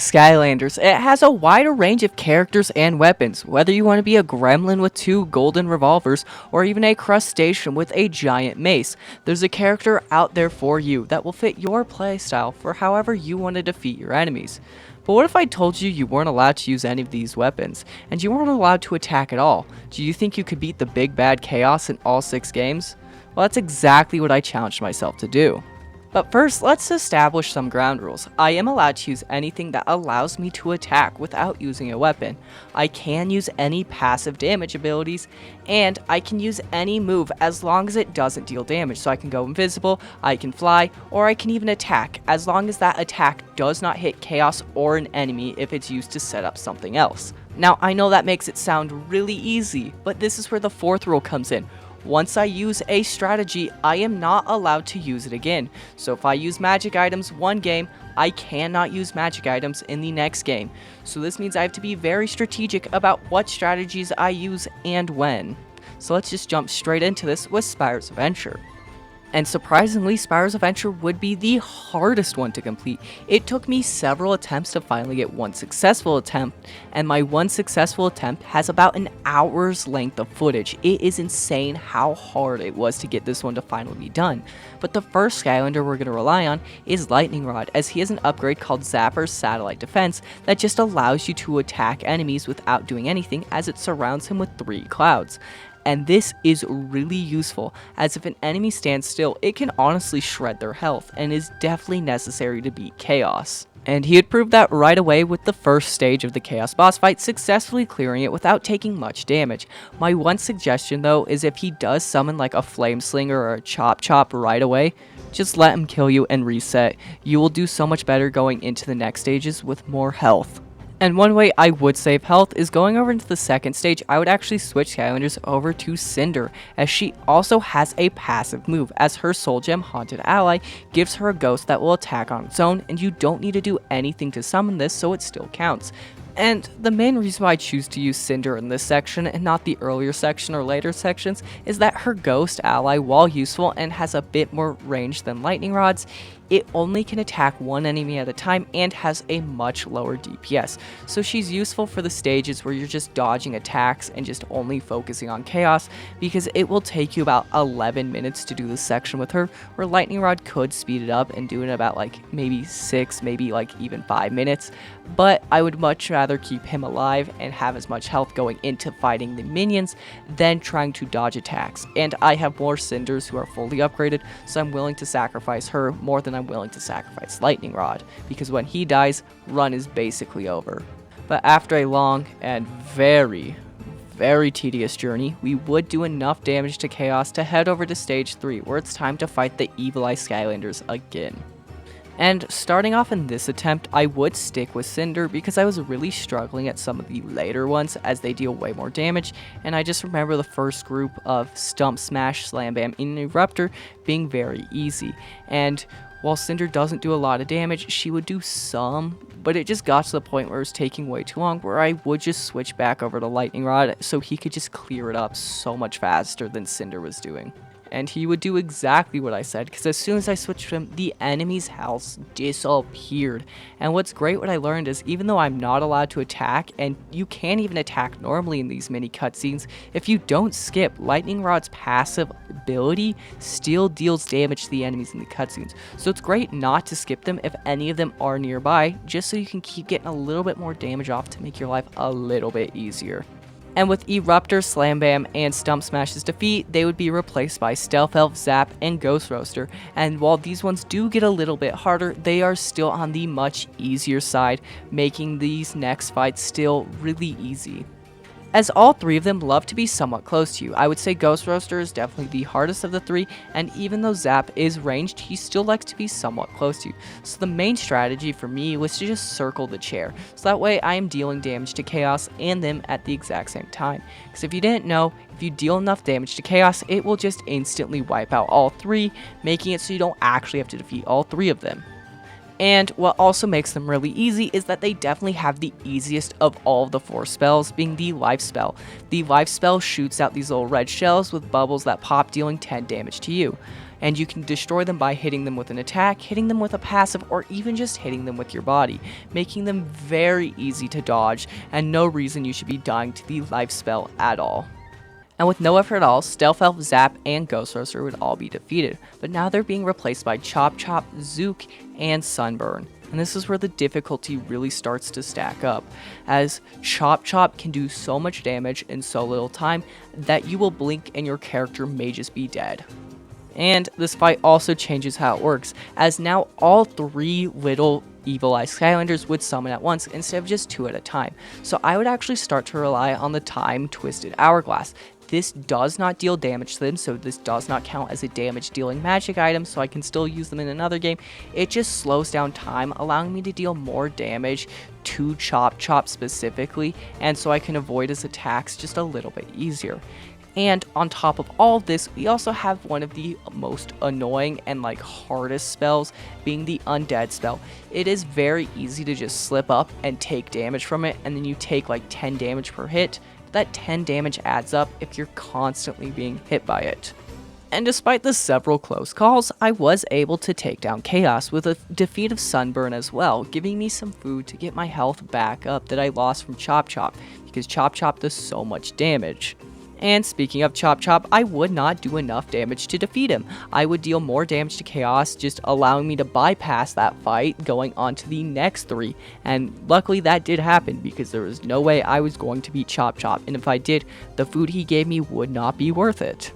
Skylanders. It has a wider range of characters and weapons, whether you want to be a gremlin with 2 golden revolvers or even a crustacean with a giant mace. There's a character out there for you that will fit your playstyle for however you want to defeat your enemies. But what if I told you you weren't allowed to use any of these weapons, and you weren't allowed to attack at all? Do you think you could beat the big bad Kaos in all 6 games? Well, that's exactly what I challenged myself to do. But first, let's establish some ground rules. I am allowed to use anything that allows me to attack without using a weapon. I can use any passive damage abilities, and I can use any move as long as it doesn't deal damage. So I can go invisible, I can fly, or I can even attack, as long as that attack does not hit Kaos or an enemy if it's used to set up something else. Now, I know that makes it sound really easy, but this is where the 4th rule comes in. Once I use a strategy, I am not allowed to use it again. So if I use magic items one game, I cannot use magic items in the next game. So this means I have to be very strategic about what strategies I use and when. So let's just jump straight into this with Spyro's Adventure. And surprisingly, Spyro's Adventure would be the hardest one to complete. It took me several attempts to finally get one successful attempt, and my one successful attempt has about an hour's length of footage. It is insane how hard it was to get this one to finally be done. But the first Skylander we're going to rely on is Lightning Rod, as he has an upgrade called Zapper's Satellite Defense that just allows you to attack enemies without doing anything, as it surrounds him with 3 clouds. And this is really useful, as if an enemy stands still, it can honestly shred their health, and is definitely necessary to beat Kaos. And he had proved that right away with the first stage of the Kaos boss fight, successfully clearing it without taking much damage. My one suggestion though is if he does summon like a Flame Slinger or a Chop Chop right away, just let him kill you and reset. You will do so much better going into the next stages with more health. And one way I would save health is going over into the second stage. I would actually switch Skylanders over to Cinder, as she also has a passive move, as her Soul Gem Haunted Ally gives her a ghost that will attack on its own, and you don't need to do anything to summon this, so it still counts. And the main reason why I choose to use Cinder in this section and not the earlier section or later sections is that her ghost ally, while useful and has a bit more range than lightning rods, it only can attack one enemy at a time and has a much lower DPS. So she's useful for the stages where you're just dodging attacks and just only focusing on Kaos, because it will take you about 11 minutes to do this section with her, where lightning rod could speed it up and do it in about like maybe 6, maybe like even 5 minutes. But I would much rather keep him alive and have as much health going into fighting the minions than trying to dodge attacks. And I have more Cinders who are fully upgraded, so I'm willing to sacrifice her more than I'm willing to sacrifice Lightning Rod, because when he dies, run is basically over. But after a long and very tedious journey, we would do enough damage to Kaos to head over to stage 3, where it's time to fight the Evil Eye Skylanders again. And starting off in this attempt, I would stick with Cinder because I was really struggling at some of the later ones, as they deal way more damage, and I just remember the first group of Stump Smash, Slam Bam, and Eruptor being very easy. And while Cinder doesn't do a lot of damage, she would do some, but it just got to the point where it was taking way too long, where I would just switch back over to Lightning Rod so he could just clear it up so much faster than Cinder was doing. And he would do exactly what I said, because as soon as I switched to him, the enemy's health disappeared. And what's great, what I learned is, even though I'm not allowed to attack, and you can't even attack normally in these mini cutscenes, if you don't skip, Lightning Rod's passive ability still deals damage to the enemies in the cutscenes. So it's great not to skip them if any of them are nearby, just so you can keep getting a little bit more damage off to make your life a little bit easier. And with Eruptor, Slam Bam, and Stump Smash's defeat, they would be replaced by Stealth Elf, Zap, and Ghost Roaster. And while these ones do get a little bit harder, they are still on the much easier side, making these next fights still really easy, as all 3 of them love to be somewhat close to you. I would say Ghost Roaster is definitely the hardest of the 3, and even though Zap is ranged, he still likes to be somewhat close to you. So the main strategy for me was to just circle the chair, so that way I am dealing damage to Kaos and them at the exact same time. Because if you didn't know, if you deal enough damage to Kaos, it will just instantly wipe out all 3, making it so you don't actually have to defeat all 3 of them. And what also makes them really easy is that they definitely have the easiest of all of the 4 spells, being the Life Spell. The Life Spell shoots out these little red shells with bubbles that pop, dealing 10 damage to you. and you can destroy them by hitting them with an attack, hitting them with a passive, or even just hitting them with your body, making them very easy to dodge, and no reason you should be dying to the life spell at all. And with no effort at all, Stealth Elf, Zap, and Ghost Roaster would all be defeated, but now they're being replaced by Chop Chop, Zook, and Sunburn. And this is where the difficulty really starts to stack up, as Chop Chop can do so much damage in so little time that you will blink and your character may just be dead. And this fight also changes how it works, as now all 3 little Evil Eye Skylanders would summon at once instead of just 2 at a time. So I would actually start to rely on the Time Twisted Hourglass. This does not deal damage to them, so this does not count as a damage dealing magic item, so I can still use them in another game. It just slows down time, allowing me to deal more damage to Chop Chop specifically, and so I can avoid his attacks just a little bit easier. And on top of all of this, we also have one of the most annoying and hardest spells, being the Undead spell. It is very easy to just slip up and take damage from it, and then you take 10 damage per hit. That 10 damage adds up if you're constantly being hit by it. And despite the several close calls, I was able to take down Kaos with a defeat of Sunburn as well, giving me some food to get my health back up that I lost from Chop Chop, because Chop Chop does so much damage. And speaking of Chop Chop, I would not do enough damage to defeat him. I would deal more damage to Kaos, just allowing me to bypass that fight, going on to the next 3. And luckily that did happen, because there was no way I was going to beat Chop Chop, and if I did, the food he gave me would not be worth it.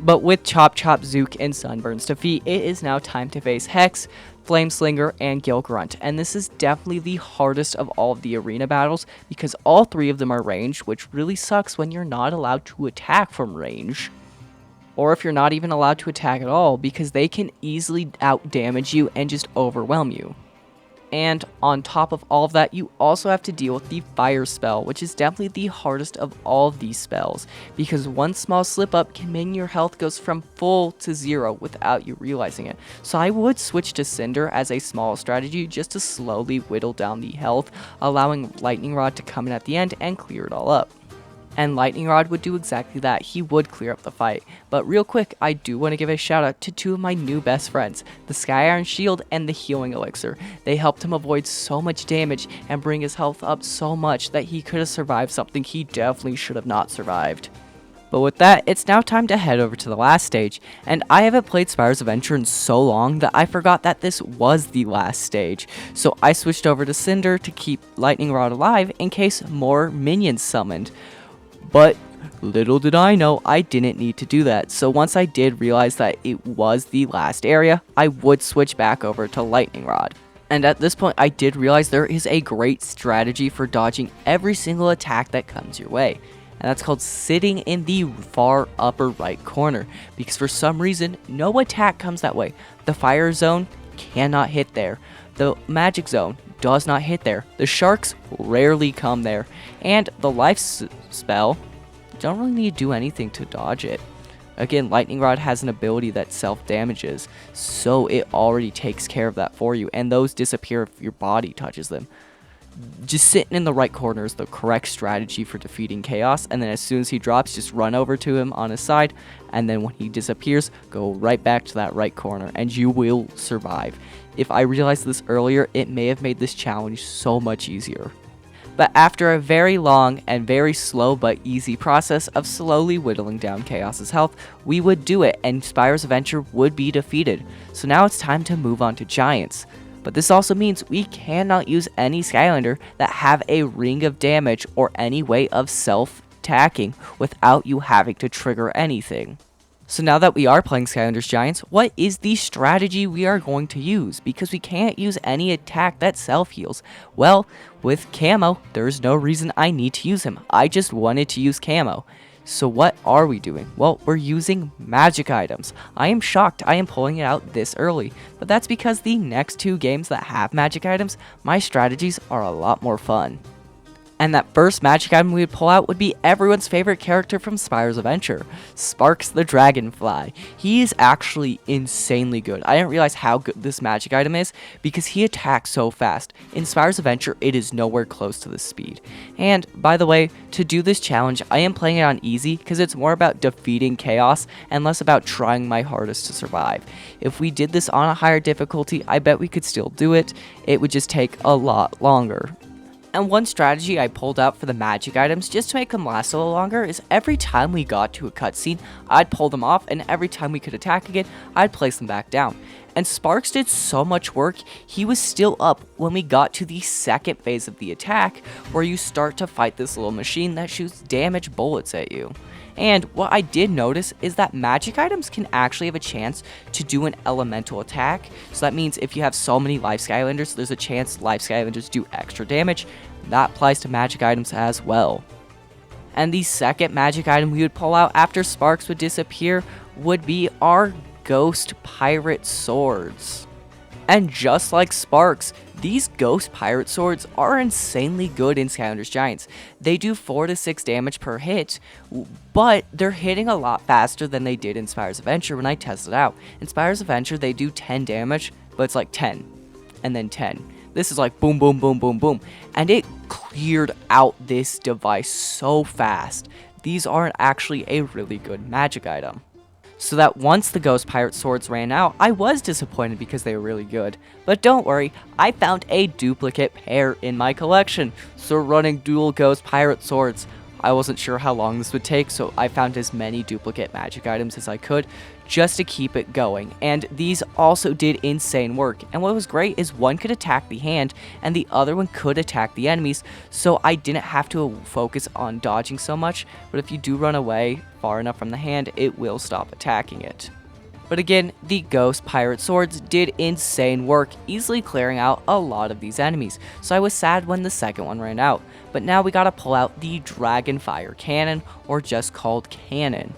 But with Chop Chop, Zook, and Sunburn's defeat, it is now time to face Hex, Flameslinger, and Gilgrunt, and this is definitely the hardest of all of the arena battles because all 3 of them are ranged, which really sucks when you're not allowed to attack from range. Or if you're not even allowed to attack at all, because they can easily out-damage you and just overwhelm you. And on top of all of that, you also have to deal with the fire spell, which is definitely the hardest of all of these spells, because one small slip up can mean your health goes from full to 0 without you realizing it. So I would switch to Cinder as a small strategy just to slowly whittle down the health, allowing Lightning Rod to come in at the end and clear it all up. And Lightning Rod would do exactly that. He would clear up the fight. But real quick, I do want to give a shout out to 2 of my new best friends, the Sky Iron Shield and the Healing Elixir. They helped him avoid so much damage and bring his health up so much that he could have survived something he definitely should have not survived. But with that, it's now time to head over to the last stage, and I haven't played Spyro's Adventure in so long that I forgot that this was the last stage, so I switched over to Cinder to keep Lightning Rod alive in case more minions summoned. But little did I know I didn't need to do that, so once I did realize that it was the last area, I would switch back over to Lightning Rod. And at this point I did realize there is a great strategy for dodging every single attack that comes your way. And that's called sitting in the far upper right corner, because for some reason no attack comes that way. The fire zone cannot hit there. The magic zone does not hit there. The sharks rarely come there. And the life spell, don't really need to do anything to dodge it. Again, Lightning Rod has an ability that self-damages, so it already takes care of that for you, and those disappear if your body touches them. Just sitting in the right corner is the correct strategy for defeating Kaos, and then as soon as he drops, just run over to him on his side, and then when he disappears, go right back to that right corner, and you will survive. If I realized this earlier, it may have made this challenge so much easier. But after a very long and very slow but easy process of slowly whittling down Kaos's health, we would do it, and Spyro's Adventure would be defeated. So now it's time to move on to Giants. But this also means we cannot use any Skylander that have a ring of damage or any way of self-attacking without you having to trigger anything. So now that we are playing Skylanders Giants, what is the strategy we are going to use? Because we can't use any attack that self-heals. Well, with Camo, there's no reason I need to use him. I just wanted to use Camo. So what are we doing? Well, we're using magic items. I am shocked I am pulling it out this early, but that's because the next 2 games that have magic items, my strategies are a lot more fun. And that first magic item we would pull out would be everyone's favorite character from Spyro's Adventure, Sparks the Dragonfly. He is actually insanely good. I didn't realize how good this magic item is because he attacks so fast. In Spyro's Adventure, it is nowhere close to this speed. And by the way, to do this challenge, I am playing it on easy because it's more about defeating Chaos and less about trying my hardest to survive. If we did this on a higher difficulty, I bet we could still do it. It would just take a lot longer. And one strategy I pulled out for the magic items just to make them last a little longer is every time we got to a cutscene, I'd pull them off, and every time we could attack again, I'd place them back down. And Sparks did so much work, he was still up when we got to the second phase of the attack, where you start to fight this little machine that shoots damage bullets at you. And what I did notice is that magic items can actually have a chance to do an elemental attack. So that means if you have so many life Skylanders, there's a chance life Skylanders do extra damage. That applies to magic items as well. And the second magic item we would pull out after Sparks would disappear would be our Ghost Pirate Swords. And just like Sparks, these Ghost Pirate Swords are insanely good in Skylanders Giants. They do 4 to 6 damage per hit, but they're hitting a lot faster than they did in Spyro's Adventure when I tested it out. In Spyro's Adventure, they do 10 damage, but it's like 10, and then 10. This is like boom, boom, boom, boom, boom. And it cleared out this device so fast. These are actually a really good magic item. So that once the Ghost Pirate Swords ran out, I was disappointed because they were really good. But don't worry, I found a duplicate pair in my collection. So we're running dual Ghost Pirate Swords. I wasn't sure how long this would take, so I found as many duplicate magic items as I could just to keep it going. And these also did insane work. And what was great is one could attack the hand and the other one could attack the enemies, so I didn't have to focus on dodging so much. But if you do run away far enough from the hand, it will stop attacking it. But again, the Ghost Pirate Swords did insane work, easily clearing out a lot of these enemies, so I was sad when the second one ran out. But now we gotta pull out the Dragonfire Cannon, or just called Cannon.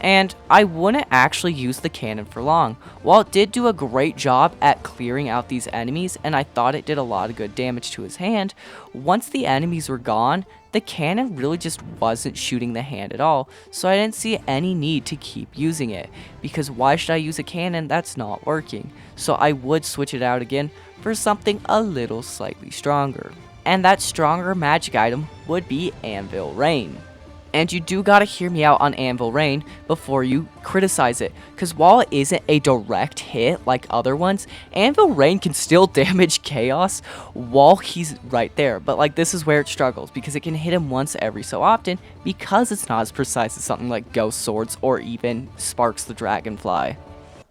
And I wouldn't actually use the cannon for long. While it did do a great job at clearing out these enemies, and I thought it did a lot of good damage to his hand, once the enemies were gone, the cannon really just wasn't shooting the hand at all, so I didn't see any need to keep using it, because why should I use a cannon that's not working? So I would switch it out again for something a little slightly stronger. And that stronger magic item would be Anvil Rain. And you do gotta hear me out on Anvil Rain before you criticize it, because while it isn't a direct hit like other ones, Anvil Rain can still damage Chaos while he's right there. But like, this is where it struggles, because it can hit him once every so often, because it's not as precise as something like Ghost Swords or even Sparks the Dragonfly.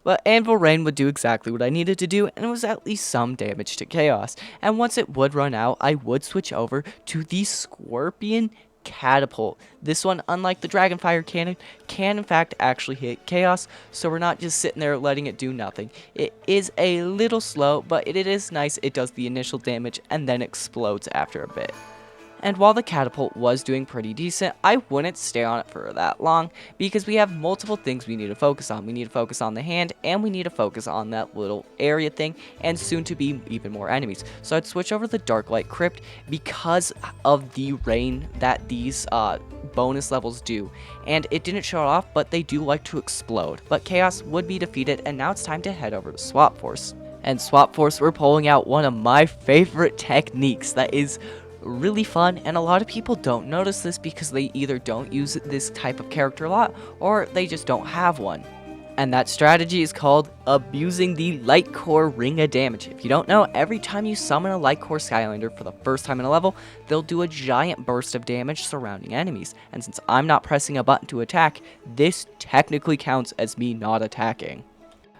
But Anvil Rain would do exactly what I needed to do, and it was at least some damage to Chaos. And once it would run out, I would switch over to the Scorpion Catapult. This one, unlike the Dragonfire Cannon, can in fact actually hit Chaos, so we're not just sitting there letting it do nothing. It is a little slow, but it is nice. It does the initial damage and then explodes after a bit. And while the catapult was doing pretty decent, I wouldn't stay on it for that long, because we have multiple things we need to focus on. We need to focus on the hand, and we need to focus on that little area thing, and soon to be even more enemies. So I'd switch over to the Dark Light Crypt because of the rain that these bonus levels do. And it didn't show it off, but they do like to explode. But Chaos would be defeated, and now it's time to head over to Swap Force. And Swap Force, we're pulling out one of my favorite techniques that is really fun, and a lot of people don't notice this because they either don't use this type of character a lot, or they just don't have one. And that strategy is called abusing the Light Core Ring of Damage. If you don't know, every time you summon a Light Core Skylander for the first time in a level, they'll do a giant burst of damage surrounding enemies. And since I'm not pressing a button to attack, this technically counts as me not attacking.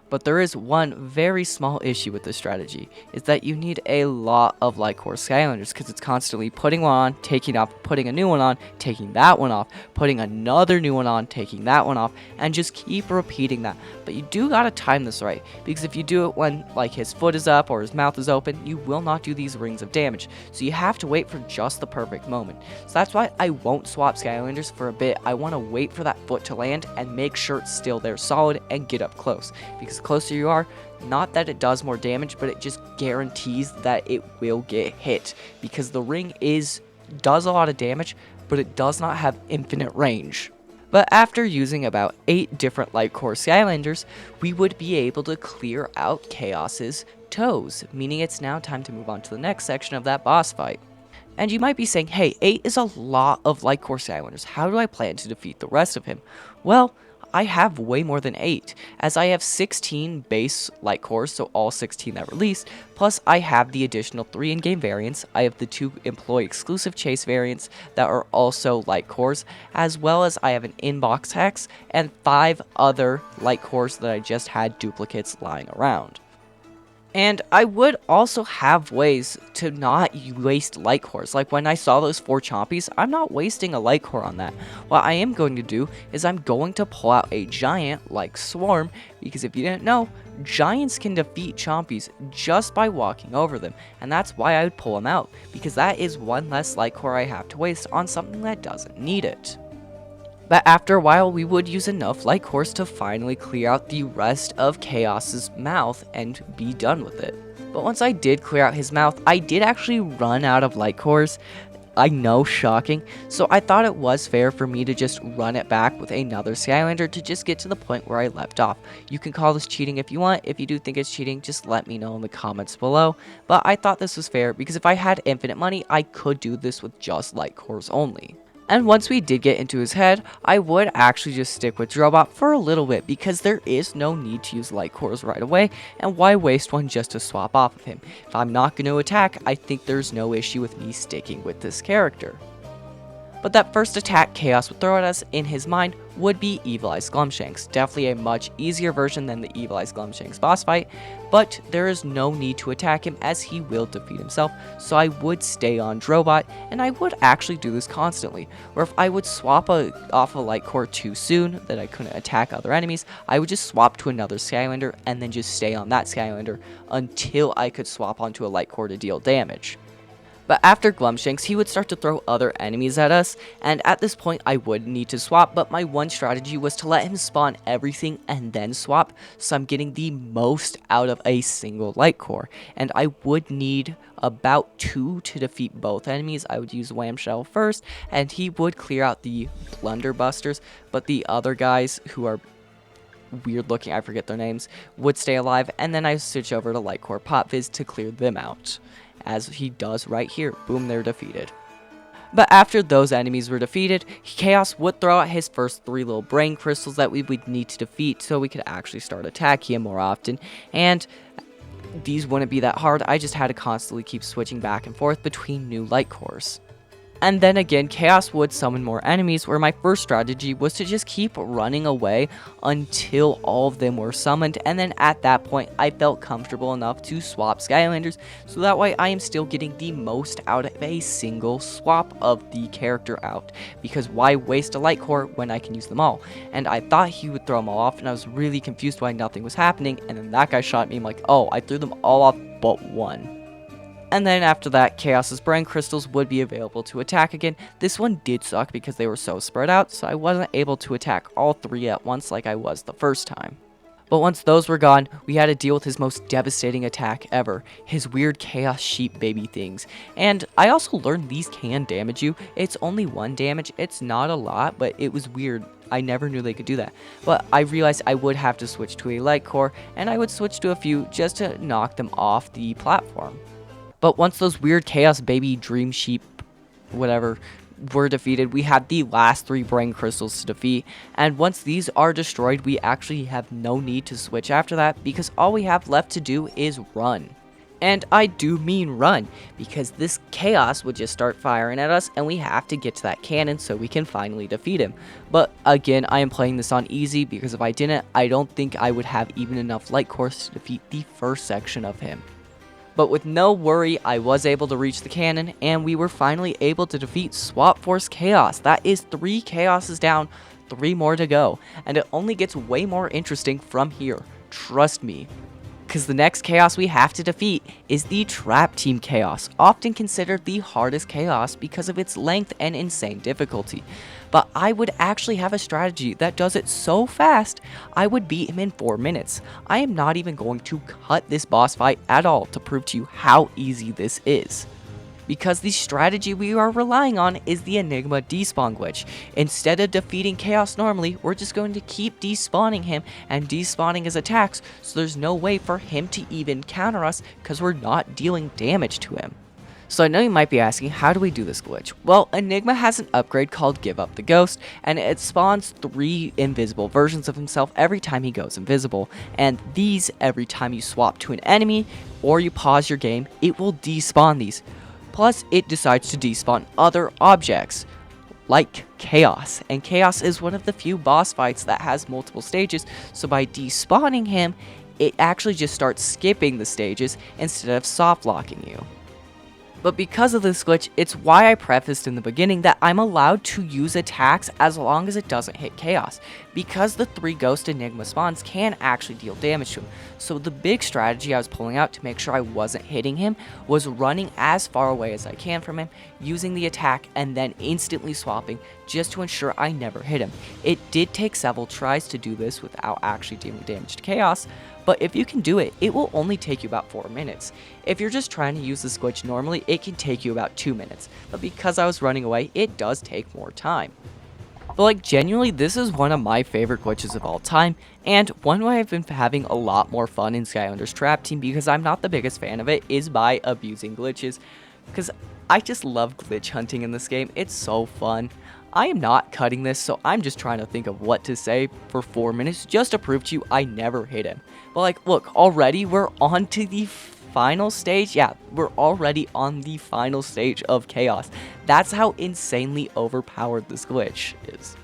But there is one very small issue with this strategy, is that you need a lot of Light Core Skylanders, because it's constantly putting one on, taking off, putting a new one on, taking that one off, putting another new one on, taking that one off, and just keep repeating that. But you do gotta time this right, because if you do it when like his foot is up or his mouth is open, you will not do these rings of damage. So you have to wait for just the perfect moment. So that's why I won't swap Skylanders for a bit. I want to wait for that foot to land and make sure it's still there solid and get up close, because the closer you are, not that it does more damage, but it just guarantees that it will get hit, because the ring is does a lot of damage, but it does not have infinite range. But after using about 8 different Light Core Skylanders, we would be able to clear out Kaos's toes, meaning it's now time to move on to the next section of that boss fight. And you might be saying, hey, 8 is a lot of Light Core Skylanders, how do I plan to defeat the rest of him? Well, I have way more than 8, as I have 16 base Light Cores, so all 16 that released, plus I have the additional 3 in-game variants. I have the 2 employee exclusive chase variants that are also Light Cores, as well as I have an inbox hex, and 5 other Light Cores that I just had duplicates lying around. And I would also have ways to not waste Light Cores. Like when I saw those 4 Chompies, I'm not wasting a Light Core on that. What I am going to do is I'm going to pull out a Giant like Swarm, because if you didn't know, Giants can defeat Chompies just by walking over them. And that's why I would pull them out, because that is one less Light Core I have to waste on something that doesn't need it. But after a while, we would use enough Light Cores to finally clear out the rest of Kaos's mouth and be done with it. But once I did clear out his mouth, I did actually run out of Light Cores. I know, shocking. So I thought it was fair for me to just run it back with another Skylander to just get to the point where I left off. You can call this cheating if you want. If you do think it's cheating, just let me know in the comments below. But I thought this was fair because if I had infinite money, I could do this with just Light Cores only. And once we did get into his head, I would actually just stick with Drobot for a little bit because there is no need to use Light Cores right away, and why waste one just to swap off of him? If I'm not going to attack, I think there's no issue with me sticking with this character. But that first attack Kaos would throw at us in his mind would be Evil Eye Glumshanks. Definitely a much easier version than the Evil Eye Glumshanks boss fight, but there is no need to attack him as he will defeat himself, so I would stay on Drobot, and I would actually do this constantly, where if I would swap off a Light Core too soon that I couldn't attack other enemies, I would just swap to another Skylander and then just stay on that Skylander until I could swap onto a Light Core to deal damage. But after Glumshanks, he would start to throw other enemies at us, and at this point I would need to swap, but my one strategy was to let him spawn everything and then swap, so I'm getting the most out of a single Light Core. And I would need about 2 to defeat both enemies. I would use Whamshell first, and he would clear out the Blunderbusters, but the other guys who are weird looking, I forget their names, would stay alive, and then I switch over to Light Core Pop Viz to clear them out. As he does right here. Boom, they're defeated. But after those enemies were defeated, Kaos would throw out his first 3 little brain crystals that we would need to defeat so we could actually start attacking him more often, and these wouldn't be that hard. I just had to constantly keep switching back and forth between new Light Cores. And then again, Kaos would summon more enemies, where my first strategy was to just keep running away until all of them were summoned, and then at that point, I felt comfortable enough to swap Skylanders, so that way I am still getting the most out of a single swap of the character out, because why waste a Light Core when I can use them all? And I thought he would throw them all off, and I was really confused why nothing was happening, and then that guy shot at me, I'm like, oh, I threw them all off but one. And then after that, Kaos's Brain Crystals would be available to attack again. This one did suck because they were so spread out, so I wasn't able to attack all 3 at once like I was the first time. But once those were gone, we had to deal with his most devastating attack ever, his weird Chaos Sheep baby things. And I also learned these can damage you. It's only 1 damage, it's not a lot, but it was weird. I never knew they could do that. But I realized I would have to switch to a Light Core, and I would switch to a few just to knock them off the platform. But once those weird Chaos Baby Dream Sheep, whatever, were defeated, we had the last 3 Brain Crystals to defeat. And once these are destroyed, we actually have no need to switch after that, because all we have left to do is run. And I do mean run, because this Kaos would just start firing at us, and we have to get to that cannon so we can finally defeat him. But again, I am playing this on easy, because if I didn't, I don't think I would have even enough Light Cores to defeat the first section of him. But with no worry, I was able to reach the cannon, and we were finally able to defeat Swap Force Kaos. That is 3 Kaoses down, 3 more to go, and it only gets way more interesting from here. Trust me. Because the next Kaos we have to defeat is the Trap Team Kaos, often considered the hardest Kaos because of its length and insane difficulty. But I would actually have a strategy that does it so fast, I would beat him in 4 minutes. I am not even going to cut this boss fight at all to prove to you how easy this is. because the strategy we are relying on is the Enigma despawn glitch. Instead of defeating Kaos normally, we're just going to keep despawning him and despawning his attacks, so there's no way for him to even counter us because we're not dealing damage to him. So I know you might be asking, how do we do this glitch? Well, Enigma has an upgrade called Give Up the Ghost, and it spawns 3 invisible versions of himself every time he goes invisible, and these, every time you swap to an enemy, or you pause your game, it will despawn these. Plus, it decides to despawn other objects, like Kaos, and Kaos is one of the few boss fights that has multiple stages, so by despawning him, it actually just starts skipping the stages instead of soft locking you. But because of this glitch, it's why I prefaced in the beginning that I'm allowed to use attacks as long as it doesn't hit Kaos, because the 3 Ghost Enigma spawns can actually deal damage to him. So the big strategy I was pulling out to make sure I wasn't hitting him was running as far away as I can from him, using the attack, and then instantly swapping just to ensure I never hit him. It did take several tries to do this without actually dealing damage to Kaos, but if you can do it, it will only take you about 4 minutes. If you're just trying to use this glitch normally, it can take you about 2 minutes, but because I was running away, it does take more time. But like, genuinely, this is one of my favorite glitches of all time, and one way I've been having a lot more fun in Skylanders Trap Team, because I'm not the biggest fan of it, is by abusing glitches, because I just love glitch hunting in this game. It's so fun. I am not cutting this, so I'm just trying to think of what to say for 4 minutes just to prove to you I never hit him. But like, look, already we're on to the final stage. Yeah, we're already on the final stage of Kaos. That's how insanely overpowered this glitch is.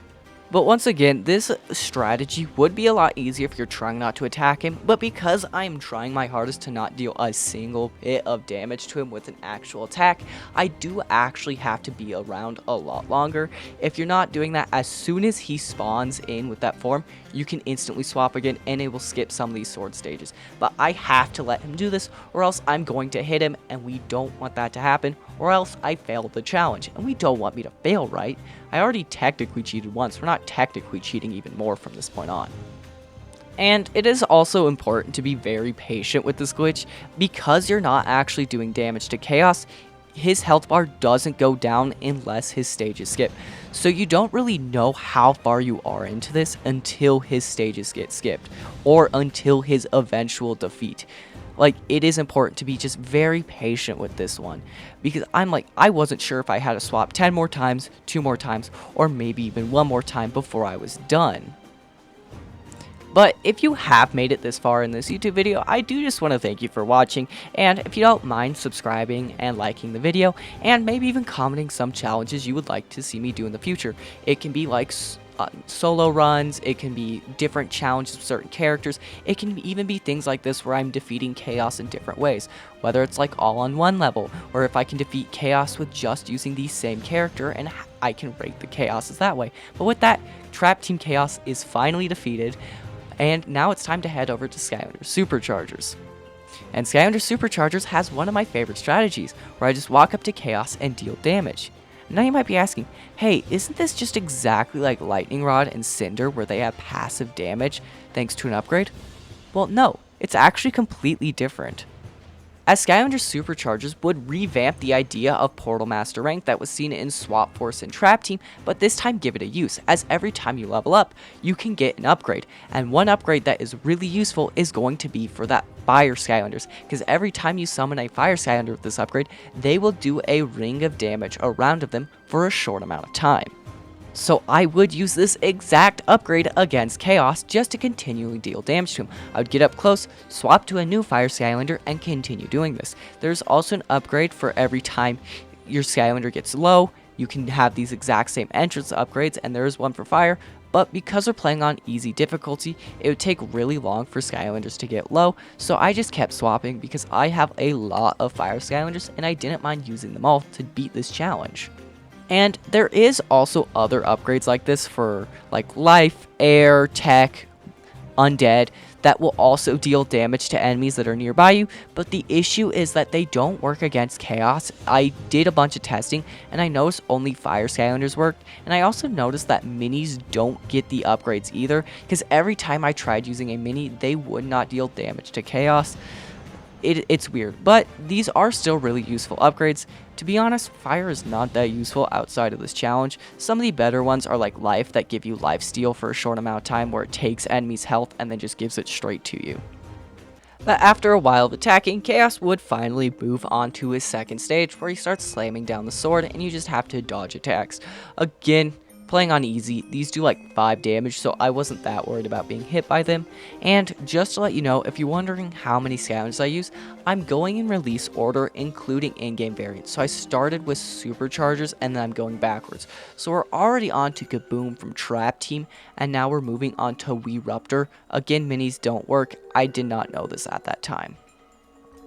But once again, this strategy would be a lot easier if you're trying not to attack him, but because I'm trying my hardest to not deal a single bit of damage to him with an actual attack, I do actually have to be around a lot longer. If you're not doing that, as soon as he spawns in with that form, you can instantly swap again and it will skip some of these sword stages. But I have to let him do this, or else I'm going to hit him, and we don't want that to happen, or else I failed the challenge, and we don't want me to fail, right? I already technically cheated once, we're not technically cheating even more from this point on. And it is also important to be very patient with this glitch, because you're not actually doing damage to Kaos. His health bar doesn't go down unless his stages skip. So you don't really know how far you are into this until his stages get skipped, or until his eventual defeat. Like, it is important to be just very patient with this one, because I wasn't sure if I had to swap 10 more times, 2 more times, or maybe even 1 more time before I was done. But if you have made it this far in this YouTube video, I do just want to thank you for watching, and if you don't mind subscribing and liking the video, and maybe even commenting some challenges you would like to see me do in the future. It can be like solo runs, it can be different challenges with certain characters, it can even be things like this where I'm defeating Kaos in different ways, whether it's like all on one level, or if I can defeat Kaos with just using the same character and I can rate the Kaoses that way. But with that, Trap Team Kaos is finally defeated, and now it's time to head over to Skylanders Superchargers. And Skylanders Superchargers has one of my favorite strategies, where I just walk up to Kaos and deal damage. Now you might be asking, hey, isn't this just exactly like Lightning Rod and Cinder, where they have passive damage thanks to an upgrade? Well, no, it's actually completely different. As Skylanders Superchargers would revamp the idea of Portal Master rank that was seen in Swap Force and Trap Team, but this time give it a use, as every time you level up, you can get an upgrade, and one upgrade that is really useful is going to be for that Fire Skylanders, because every time you summon a Fire Skylander with this upgrade, they will do a ring of damage around of them for a short amount of time. So I would use this exact upgrade against Kaos just to continually deal damage to him. I would get up close, swap to a new Fire Skylander, and continue doing this. There's also an upgrade for every time your Skylander gets low. You can have these exact same entrance upgrades, and there is one for Fire, but because we're playing on easy difficulty, it would take really long for Skylanders to get low, so I just kept swapping because I have a lot of Fire Skylanders, and I didn't mind using them all to beat this challenge. And there is also other upgrades like this for like life, air, tech, undead, that will also deal damage to enemies that are nearby you, but the issue is that they don't work against Kaos. I did a bunch of testing, and I noticed only Fire Skylanders worked, and I also noticed that minis don't get the upgrades either, because every time I tried using a mini, they would not deal damage to Kaos. it's weird, but these are still really useful upgrades. To be honest, fire is not that useful outside of this challenge. Some of the better ones are like life, that give you life steal for a short amount of time, where it takes enemies' health and then just gives it straight to you. But after a while of attacking, Kaos would finally move on to his second stage, where he starts slamming down the sword and you just have to dodge attacks. Again, playing on easy, these do like 5 damage, so I wasn't that worried about being hit by them. And just to let you know, if you're wondering how many Skylanders I use, I'm going in release order, including in-game variants. So I started with Superchargers, and then I'm going backwards. So we're already on to Kaboom from Trap Team, and now we're moving on to WHYYImmortal. Again, minis don't work. I did not know this at that time.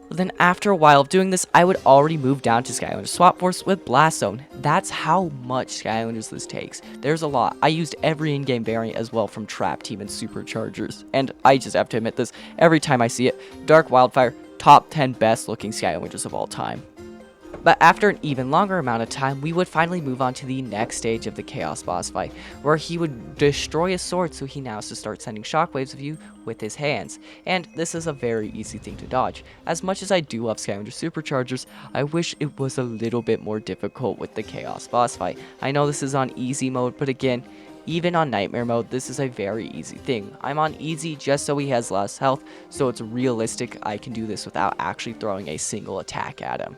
But then after a while of doing this, I would already move down to Skylanders Swap Force with Blast Zone. That's how much Skylanders this takes. There's a lot. I used every in-game variant as well from Trap Team and Superchargers. And I just have to admit this, every time I see it, Dark Wildfire, top 10 best looking Skylanders of all time. But after an even longer amount of time, we would finally move on to the next stage of the Kaos boss fight, where he would destroy his sword, so he now has to start sending shockwaves of you with his hands. And this is a very easy thing to dodge. As much as I do love Skylanders Superchargers, I wish it was a little bit more difficult with the Kaos boss fight. I know this is on easy mode, but again, even on nightmare mode, this is a very easy thing. I'm on easy just so he has less health, so it's realistic I can do this without actually throwing a single attack at him.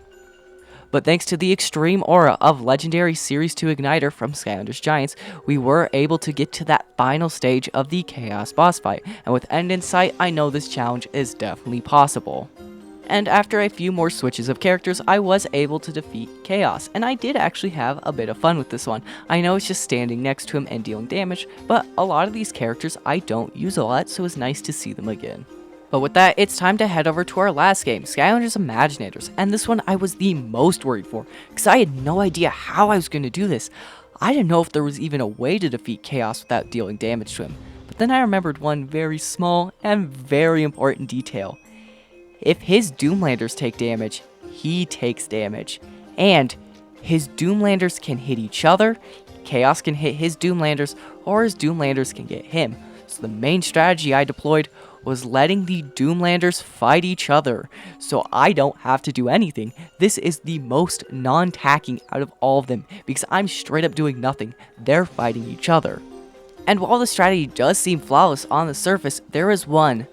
But thanks to the extreme aura of Legendary Series 2 Igniter from Skylanders Giants, we were able to get to that final stage of the Kaos boss fight, and with end in sight, I know this challenge is definitely possible. And after a few more switches of characters, I was able to defeat Kaos, and I did actually have a bit of fun with this one. I know it's just standing next to him and dealing damage, but a lot of these characters I don't use a lot, so it's nice to see them again. But with that, it's time to head over to our last game, Skylanders Imaginators, and this one I was the most worried for, because I had no idea how I was going to do this. I didn't know if there was even a way to defeat Kaos without dealing damage to him, but then I remembered one very small and very important detail. If his Doomlanders take damage, he takes damage, and his Doomlanders can hit each other, Kaos can hit his Doomlanders, or his Doomlanders can get him. So the main strategy I deployed was letting the Doomlanders fight each other, so I don't have to do anything. This is the most non-tacking out of all of them, because I'm straight up doing nothing. They're fighting each other. And while the strategy does seem flawless on the surface, there is one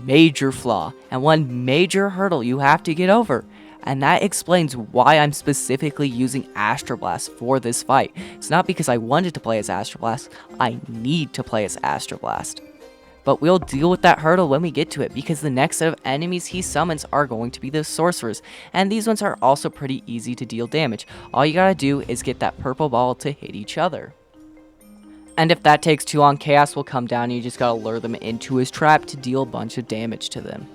major flaw, and one major hurdle you have to get over. And that explains why I'm specifically using Astro Blast for this fight. It's not because I wanted to play as Astro Blast, I need to play as Astro Blast. But we'll deal with that hurdle when we get to it, because the next set of enemies he summons are going to be the sorcerers, and these ones are also pretty easy to deal damage. All you gotta do is get that purple ball to hit each other. And if that takes too long, Kaos will come down and you just gotta lure them into his trap to deal a bunch of damage to them.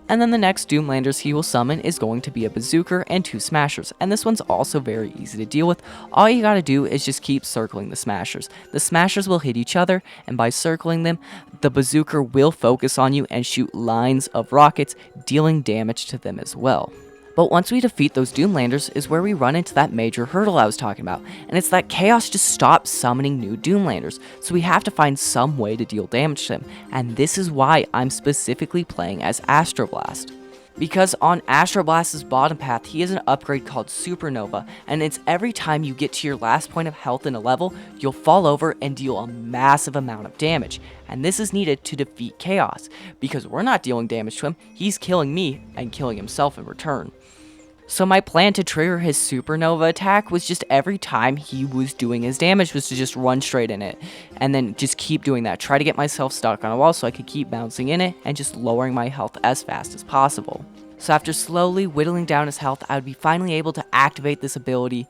And then the next Doomlanders he will summon is going to be a Bazooker and 2 Smashers, and this one's also very easy to deal with. All you gotta do is just keep circling the Smashers. The Smashers will hit each other, and by circling them, the Bazooker will focus on you and shoot lines of rockets, dealing damage to them as well. But once we defeat those Doomlanders is where we run into that major hurdle I was talking about, and it's that Kaos just stops summoning new Doomlanders, so we have to find some way to deal damage to them, and this is why I'm specifically playing as Astro Blast. Because on Astro Blast's bottom path, he has an upgrade called Supernova, and it's every time you get to your last point of health in a level, you'll fall over and deal a massive amount of damage. And this is needed to defeat Kaos, because we're not dealing damage to him, he's killing me and killing himself in return. So my plan to trigger his Supernova attack was just every time he was doing his damage was to just run straight in it, and then just keep doing that. Try to get myself stuck on a wall so I could keep bouncing in it and just lowering my health as fast as possible. So after slowly whittling down his health, I would be finally able to activate this ability,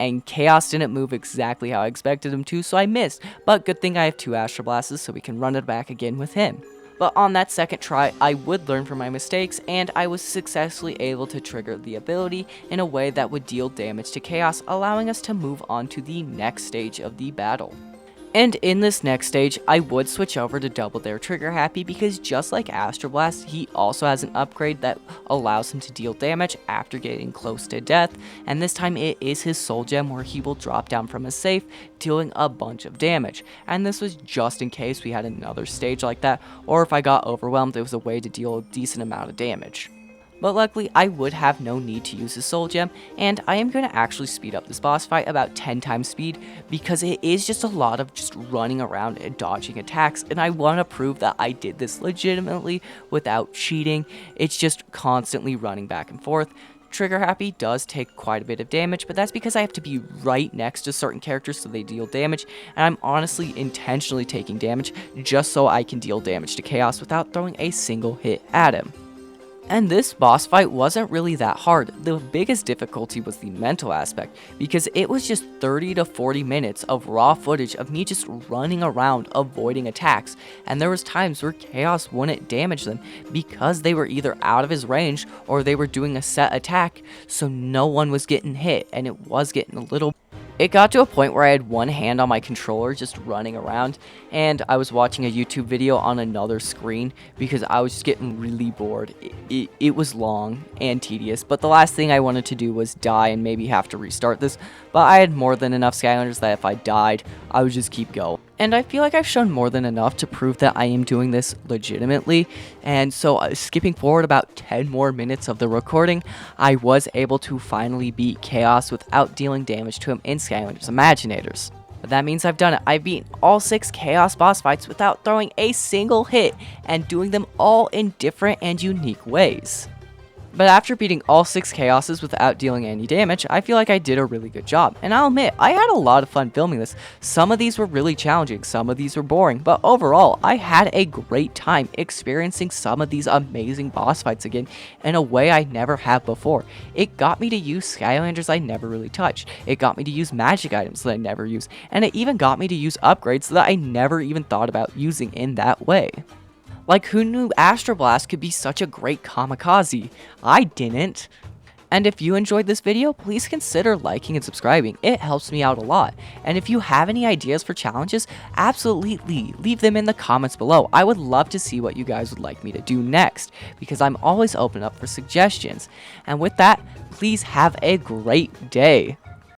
and Kaos didn't move exactly how I expected him to, so I missed. But good thing I have 2 Astro Blasts so we can run it back again with him. But on that second try, I would learn from my mistakes, and I was successfully able to trigger the ability in a way that would deal damage to Kaos, allowing us to move on to the next stage of the battle. And in this next stage, I would switch over to Double Dare Trigger Happy, because just like Astro Blast, he also has an upgrade that allows him to deal damage after getting close to death, and this time it is his Soul Gem where he will drop down from a safe, dealing a bunch of damage. And this was just in case we had another stage like that, or if I got overwhelmed, it was a way to deal a decent amount of damage. But luckily, I would have no need to use the soul gem, and I am going to actually speed up this boss fight about 10 times speed, because it is just a lot of just running around and dodging attacks, and I want to prove that I did this legitimately without cheating. It's just constantly running back and forth. Trigger happy does take quite a bit of damage, but that's because I have to be right next to certain characters so they deal damage, and I'm honestly intentionally taking damage just so I can deal damage to Kaos without throwing a single hit at him. And this boss fight wasn't really that hard. The biggest difficulty was the mental aspect, because it was just 30 to 40 minutes of raw footage of me just running around avoiding attacks, and there was times where Kaos wouldn't damage them because they were either out of his range or they were doing a set attack, so no one was getting hit, and it was getting a little... It got to a point where I had one hand on my controller just running around, and I was watching a YouTube video on another screen because I was just getting really bored. It was long and tedious, but the last thing I wanted to do was die and maybe have to restart this, but I had more than enough Skylanders that if I died, I would just keep going. And I feel like I've shown more than enough to prove that I am doing this legitimately, and so skipping forward about 10 more minutes of the recording, I was able to finally beat Kaos without dealing damage to him in Skylanders Imaginators. But that means I've done it. I've beaten all 6 Kaos boss fights without throwing a single hit, and doing them all in different and unique ways. But after beating all 6 Kaoses without dealing any damage, I feel like I did a really good job. And I'll admit, I had a lot of fun filming this. Some of these were really challenging, some of these were boring, but overall, I had a great time experiencing some of these amazing boss fights again in a way I never have before. It got me to use Skylanders I never really touched. It got me to use magic items that I never use. And it even got me to use upgrades that I never even thought about using in that way. Like, who knew Astro Blast could be such a great kamikaze? I didn't. And if you enjoyed this video, please consider liking and subscribing. It helps me out a lot. And if you have any ideas for challenges, absolutely leave them in the comments below. I would love to see what you guys would like me to do next, because I'm always open up for suggestions. And with that, please have a great day.